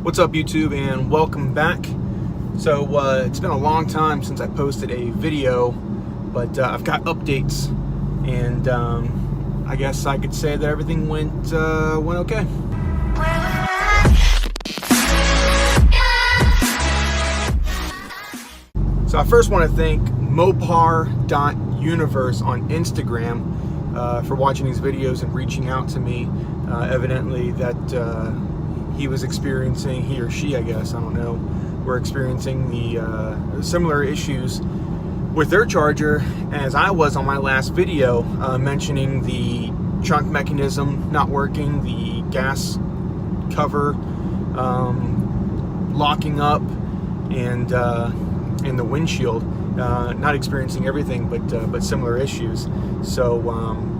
What's up, YouTube, and welcome back. So it's been a long time since I posted a video, but I've got updates, and I guess I could say that everything went okay. So I first want to thank Mopar.universe on Instagram for watching these videos and reaching out to me. Evidently that he was experiencing, he or she, I guess, I don't know, were experiencing the similar issues with their Charger as I was on my last video, mentioning the trunk mechanism not working, the gas cover locking up, and the windshield not experiencing everything, but similar issues. So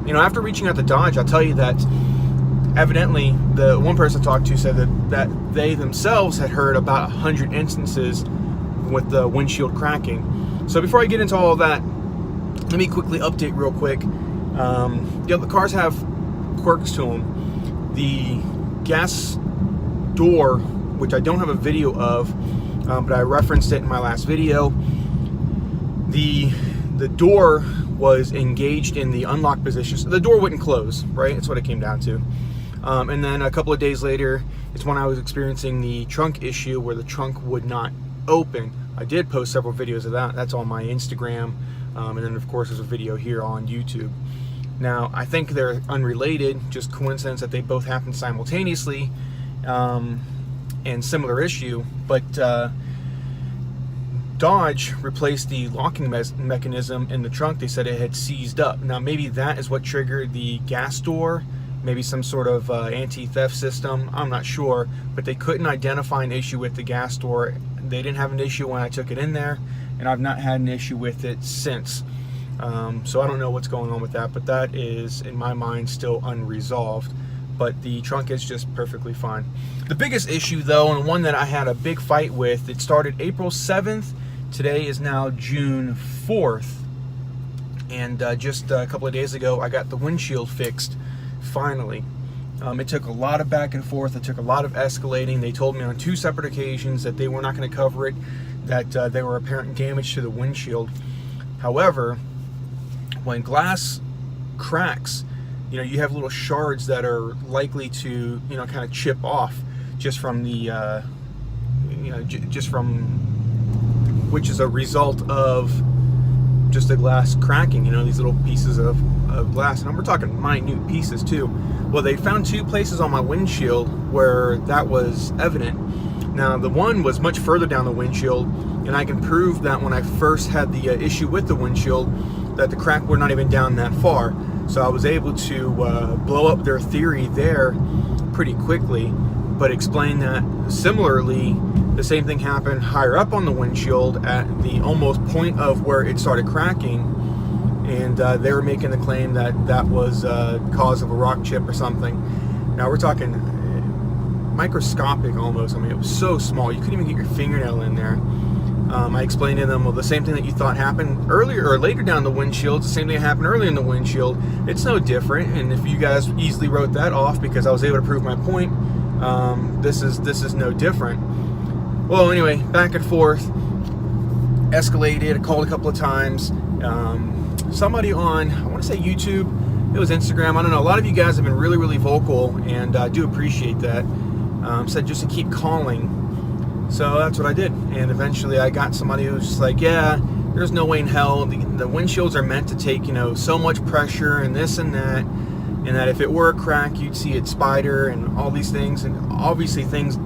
you know, after reaching out to Dodge, I'll tell you that evidently the one person I talked to said that they themselves had heard about 100 instances with the windshield cracking. So before I get into all of that, let me quickly update real quick. The cars have quirks to them. The gas door, which I don't have a video of, but I referenced it in my last video, the door was engaged in the unlock position. So the door wouldn't close, right? That's what it came down to. And then a couple of days later, it's when I was experiencing the trunk issue where the trunk would not open. I did post several videos of that. That's on my Instagram. And then of course there's a video here on YouTube. Now, I think they're unrelated, just coincidence that they both happened simultaneously, and similar issue, but Dodge replaced the locking mechanism in the trunk. They said it had seized up. Now, maybe that is what triggered the gas door, maybe some sort of anti-theft system, I'm not sure, but they couldn't identify an issue with the gas door. They didn't have an issue when I took it in there, and I've not had an issue with it since. So I don't know what's going on with that, but that is, in my mind, still unresolved. But the trunk is just perfectly fine. The biggest issue, though, and one that I had a big fight with, it started April 7th. Today is now June 4th. And just a couple of days ago, I got the windshield fixed, finally. It took a lot of back and forth. It took a lot of escalating. They told me on 2 separate occasions that they were not going to cover it, that there were apparent damage to the windshield. However, when glass cracks, you know, you have little shards that are likely to, you know, kind of chip off just from the, you know, just from, which is a result of just the glass cracking, you know, these little pieces of glass. And we're talking minute pieces too. Well, they found 2 places on my windshield where that was evident. Now, the one was much further down the windshield, and I can prove that when I first had the issue with the windshield, that the crack were not even down that far. So I was able to blow up their theory there pretty quickly, but explain that similarly, the same thing happened higher up on the windshield at the almost point of where it started cracking, and they were making the claim that that was cause of a rock chip or something. Now we're talking microscopic almost. I mean, it was so small, you couldn't even get your fingernail in there. I explained to them, well, the same thing that you thought happened earlier or later down the windshield, the same thing that happened earlier in the windshield. It's no different, and if you guys easily wrote that off because I was able to prove my point, this is no different. Well, anyway, back and forth, escalated. I called a couple of times. Somebody on, I want to say YouTube, it was Instagram, I don't know. A lot of you guys have been really, really vocal, and I do appreciate that. Said just to keep calling. So that's what I did, and eventually I got somebody who was just like, yeah, there's no way in hell. The windshields are meant to take, you know, so much pressure and this and that if it were a crack, you'd see it spider and all these things, and obviously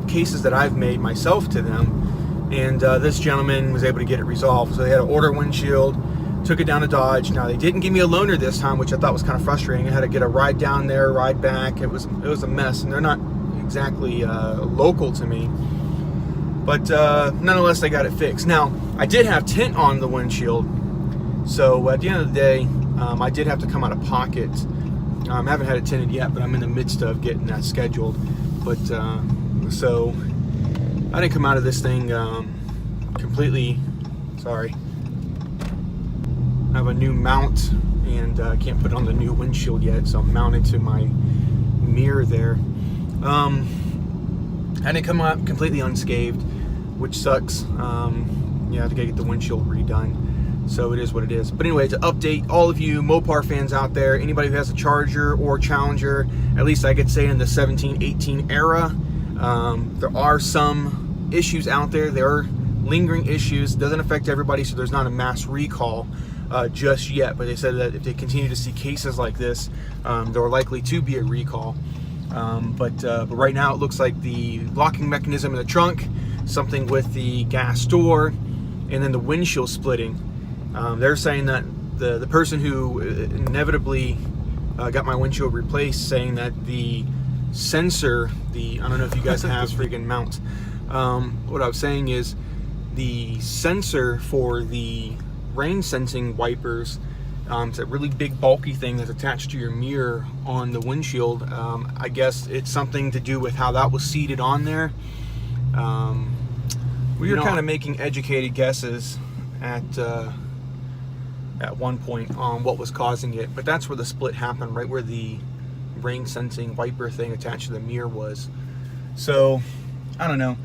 cases that I've made myself to them. And this gentleman was able to get it resolved. So they had to order a windshield, took it down to Dodge. Now, they didn't give me a loaner this time, which I thought was kind of frustrating. I had to get a ride down there, ride back. It was a mess, and they're not exactly local to me. But nonetheless, they got it fixed. Now, I did have tint on the windshield, so at the end of the day, I did have to come out of pocket. I haven't had it tinted yet, but I'm in the midst of getting that scheduled. But so I didn't come out of this thing completely. Sorry, I have a new mount, and I can't put it on the new windshield yet, so I'm mounted to my mirror there. and it come out completely unscathed, which sucks. You have to get the windshield redone, so it is what it is. But anyway, to update all of you Mopar fans out there, anybody who has a Charger or Challenger, at least I could say in the 17-18 era, there are some issues out there. There are lingering issues. It doesn't affect everybody, so there's not a mass recall just yet, but they said that if they continue to see cases like this, there are likely to be a recall. But right now it looks like the locking mechanism in the trunk, something with the gas door, and then the windshield splitting. They're saying that the person who inevitably got my windshield replaced, saying that the sensor, I don't know if you guys have freaking mounts. What I was saying is the sensor for the rain sensing wipers, it's a really big bulky thing that's attached to your mirror on the windshield. I guess it's something to do with how that was seated on there. We were kind of making educated guesses at one point on what was causing it, but that's where the split happened, right where the rain sensing wiper thing attached to the mirror was. So I don't know,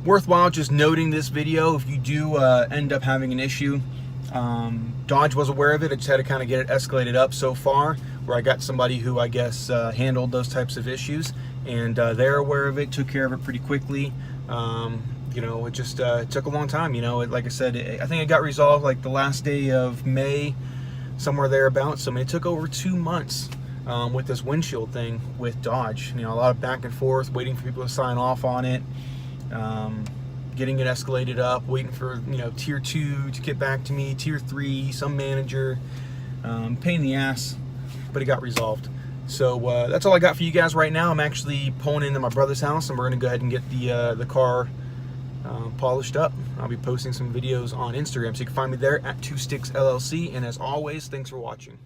worthwhile just noting this video if you do end up having an issue. Dodge was aware of it. I just had to kind of get it escalated up so far, where I got somebody who I guess handled those types of issues, and they're aware of it, took care of it pretty quickly. You know, it just took a long time. You know, like I said, I think it got resolved like the last day of May, somewhere thereabouts. So I mean, it took over 2 months with this windshield thing with Dodge. You know, a lot of back and forth, waiting for people to sign off on it, getting it escalated up, waiting for, you know, tier 2 to get back to me, tier 3, some manager, pain in the ass, but it got resolved. So that's all I got for you guys right now. I'm actually pulling into my brother's house, and we're gonna go ahead and get the car polished up. I'll be posting some videos on Instagram, so you can find me there at 2Sticks LLC. And as always, thanks for watching.